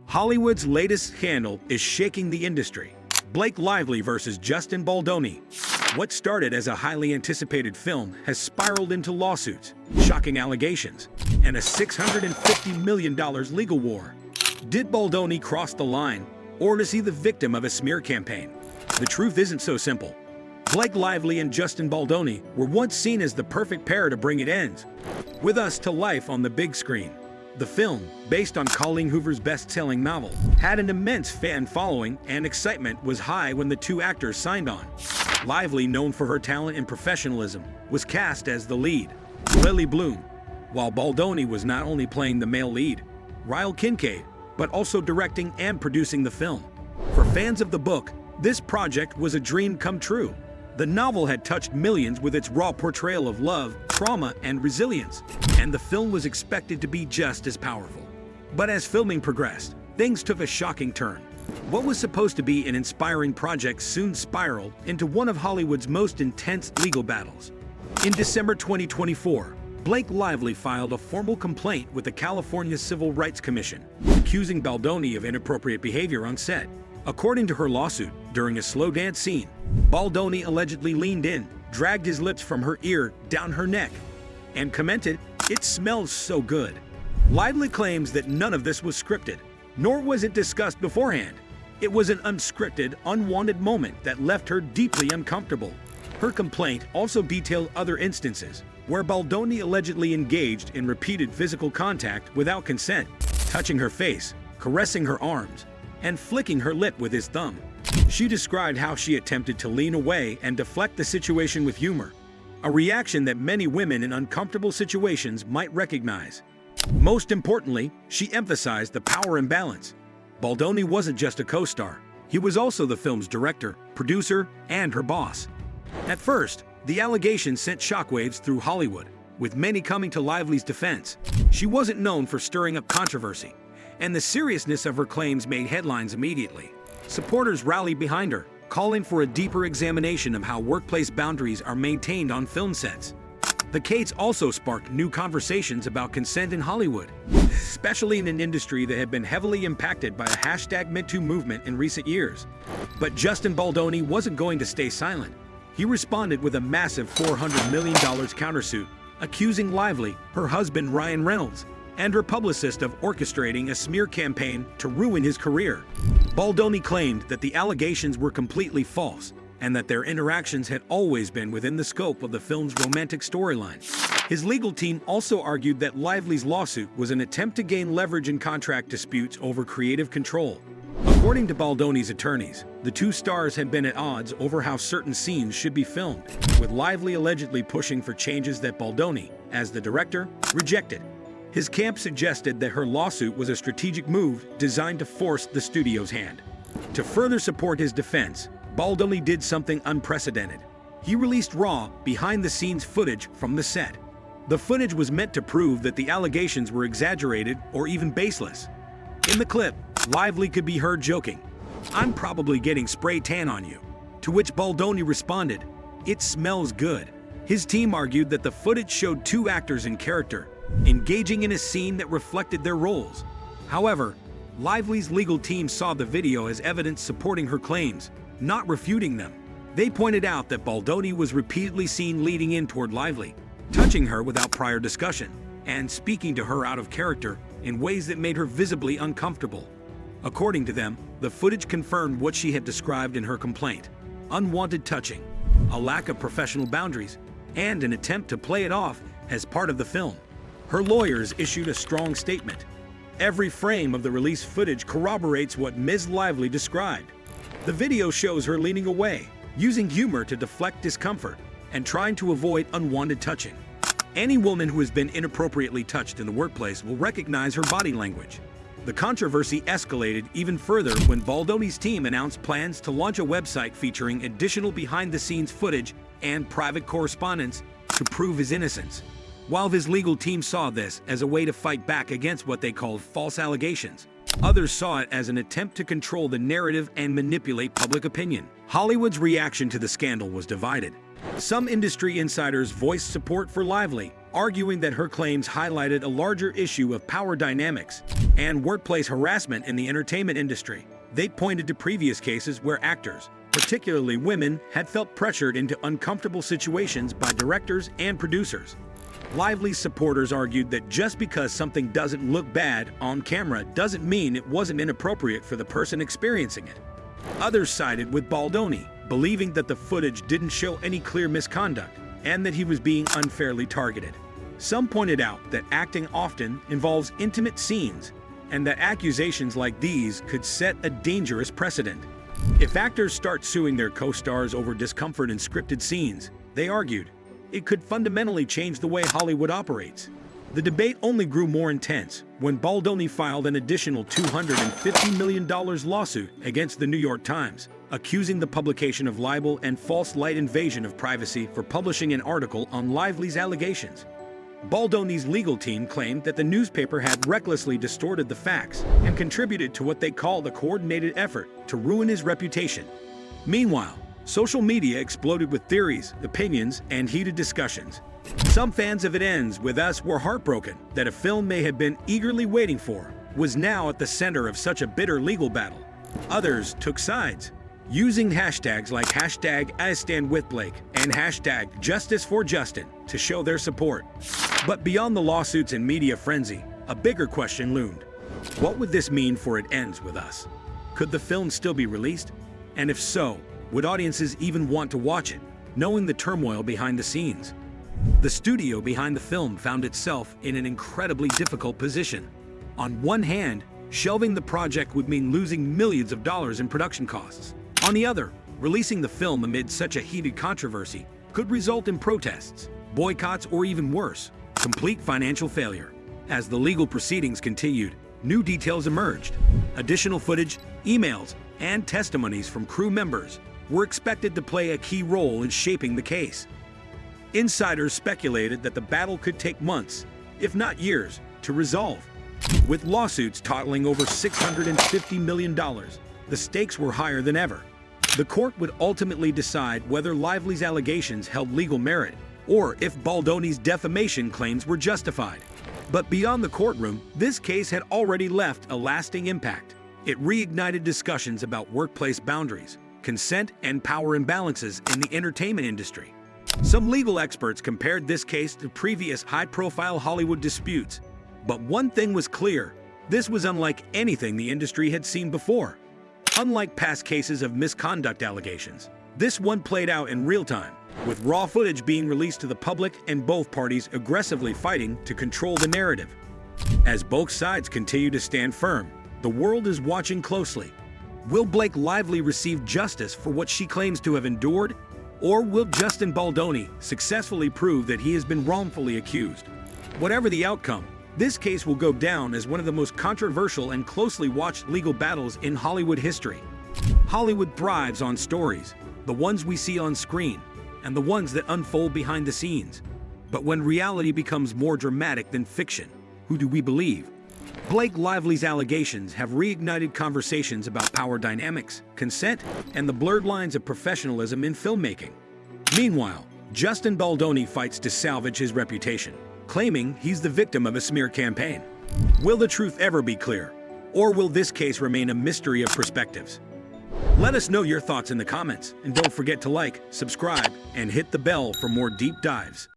Hollywood's latest scandal is shaking the industry. Blake Lively versus Justin Baldoni. What started as a highly anticipated film has spiraled into lawsuits, shocking allegations, and a $650 million legal war. Did Baldoni cross the line, or is he the victim of a smear campaign? The truth isn't so simple. Blake Lively and Justin Baldoni were once seen as the perfect pair to bring it ends with us to life on the big screen. The film, based on Colleen Hoover's best-selling novel, had an immense fan following, and excitement was high when the two actors signed on. Lively, known for her talent and professionalism, was cast as the lead, Lily Bloom, while Baldoni was not only playing the male lead, Ryle Kincaid, but also directing and producing the film. For fans of the book, this project was a dream come true. The novel had touched millions with its raw portrayal of love, trauma, and resilience, and the film was expected to be just as powerful. But as filming progressed, things took a shocking turn. What was supposed to be an inspiring project soon spiraled into one of Hollywood's most intense legal battles. In December 2024, Blake Lively filed a formal complaint with the California Civil Rights Commission, accusing Baldoni of inappropriate behavior on set. According to her lawsuit, during a slow dance scene, Baldoni allegedly leaned in, dragged his lips from her ear down her neck, and commented, "It smells so good." Lively claims that none of this was scripted, nor was it discussed beforehand. It was an unscripted, unwanted moment that left her deeply uncomfortable. Her complaint also detailed other instances where Baldoni allegedly engaged in repeated physical contact without consent, touching her face, caressing her arms, and flicking her lip with his thumb. She described how she attempted to lean away and deflect the situation with humor, a reaction that many women in uncomfortable situations might recognize. Most importantly, she emphasized the power imbalance. Baldoni wasn't just a co-star, he was also the film's director, producer, and her boss. At first, the allegations sent shockwaves through Hollywood, with many coming to Lively's defense. She wasn't known for stirring up controversy, and the seriousness of her claims made headlines immediately. Supporters rallied behind her, calling for a deeper examination of how workplace boundaries are maintained on film sets. The case also sparked new conversations about consent in Hollywood, especially in an industry that had been heavily impacted by a #MeToo movement in recent years. But Justin Baldoni wasn't going to stay silent. He responded with a massive $400 million countersuit, accusing Lively, her husband Ryan Reynolds, and her publicist of orchestrating a smear campaign to ruin his career. Baldoni claimed that the allegations were completely false and that their interactions had always been within the scope of the film's romantic storyline. His legal team also argued that Lively's lawsuit was an attempt to gain leverage in contract disputes over creative control. According to Baldoni's attorneys, the two stars had been at odds over how certain scenes should be filmed, with Lively allegedly pushing for changes that Baldoni, as the director, rejected. His camp suggested that her lawsuit was a strategic move designed to force the studio's hand. To further support his defense, Baldoni did something unprecedented. He released raw, behind-the-scenes footage from the set. The footage was meant to prove that the allegations were exaggerated or even baseless. In the clip, Lively could be heard joking, "I'm probably getting spray tan on you," to which Baldoni responded, "It smells good." His team argued that the footage showed two actors in character, engaging in a scene that reflected their roles. However, Lively's legal team saw the video as evidence supporting her claims, not refuting them. They pointed out that Baldoni was repeatedly seen leading in toward Lively, touching her without prior discussion, and speaking to her out of character in ways that made her visibly uncomfortable. According to them, the footage confirmed what she had described in her complaint: unwanted touching, a lack of professional boundaries, and an attempt to play it off as part of the film. Her lawyers issued a strong statement. Every frame of the released footage corroborates what Ms. Lively described. The video shows her leaning away, using humor to deflect discomfort, and trying to avoid unwanted touching. Any woman who has been inappropriately touched in the workplace will recognize her body language. The controversy escalated even further when Baldoni's team announced plans to launch a website featuring additional behind-the-scenes footage and private correspondence to prove his innocence. While his legal team saw this as a way to fight back against what they called false allegations, others saw it as an attempt to control the narrative and manipulate public opinion. Hollywood's reaction to the scandal was divided. Some industry insiders voiced support for Lively, arguing that her claims highlighted a larger issue of power dynamics and workplace harassment in the entertainment industry. They pointed to previous cases where actors, particularly women, had felt pressured into uncomfortable situations by directors and producers. Lively's supporters argued that just because something doesn't look bad on camera doesn't mean it wasn't inappropriate for the person experiencing it. Others sided with Baldoni, believing that the footage didn't show any clear misconduct and that he was being unfairly targeted. Some pointed out that acting often involves intimate scenes and that accusations like these could set a dangerous precedent. If actors start suing their co-stars over discomfort in scripted scenes, they argued, it could fundamentally change the way Hollywood operates. The debate only grew more intense when Baldoni filed an additional $250 million lawsuit against the New York Times, accusing the publication of libel and false light invasion of privacy for publishing an article on Lively's allegations. Baldoni's legal team claimed that the newspaper had recklessly distorted the facts and contributed to what they called a coordinated effort to ruin his reputation. Meanwhile, social media exploded with theories, opinions, and heated discussions. Some fans of It Ends With Us were heartbroken that a film they had been eagerly waiting for was now at the center of such a bitter legal battle. Others took sides, using hashtags like #IStandWithBlake and #JusticeForJustin to show their support. But beyond the lawsuits and media frenzy, a bigger question loomed. What would this mean for It Ends With Us? Could the film still be released? And if so, would audiences even want to watch it, knowing the turmoil behind the scenes? The studio behind the film found itself in an incredibly difficult position. On one hand, shelving the project would mean losing millions of dollars in production costs. On the other, releasing the film amid such a heated controversy could result in protests, boycotts, or even worse, complete financial failure. As the legal proceedings continued, new details emerged. Additional footage, emails, and testimonies from crew members were expected to play a key role in shaping the case. Insiders speculated that the battle could take months, if not years, to resolve. With lawsuits totaling over $650 million, the stakes were higher than ever. The court would ultimately decide whether Lively's allegations held legal merit, or if Baldoni's defamation claims were justified. But beyond the courtroom, this case had already left a lasting impact. It reignited discussions about workplace boundaries, consent, and power imbalances in the entertainment industry. Some legal experts compared this case to previous high-profile Hollywood disputes. But one thing was clear: this was unlike anything the industry had seen before. Unlike past cases of misconduct allegations, this one played out in real time, with raw footage being released to the public and both parties aggressively fighting to control the narrative. As both sides continue to stand firm, the world is watching closely. Will Blake Lively receive justice for what she claims to have endured? Or will Justin Baldoni successfully prove that he has been wrongfully accused? Whatever the outcome, this case will go down as one of the most controversial and closely watched legal battles in Hollywood history. Hollywood thrives on stories, the ones we see on screen, and the ones that unfold behind the scenes. But when reality becomes more dramatic than fiction, who do we believe? Blake Lively's allegations have reignited conversations about power dynamics, consent, and the blurred lines of professionalism in filmmaking. Meanwhile, Justin Baldoni fights to salvage his reputation, claiming he's the victim of a smear campaign. Will the truth ever be clear? Or will this case remain a mystery of perspectives? Let us know your thoughts in the comments, and don't forget to like, subscribe, and hit the bell for more deep dives.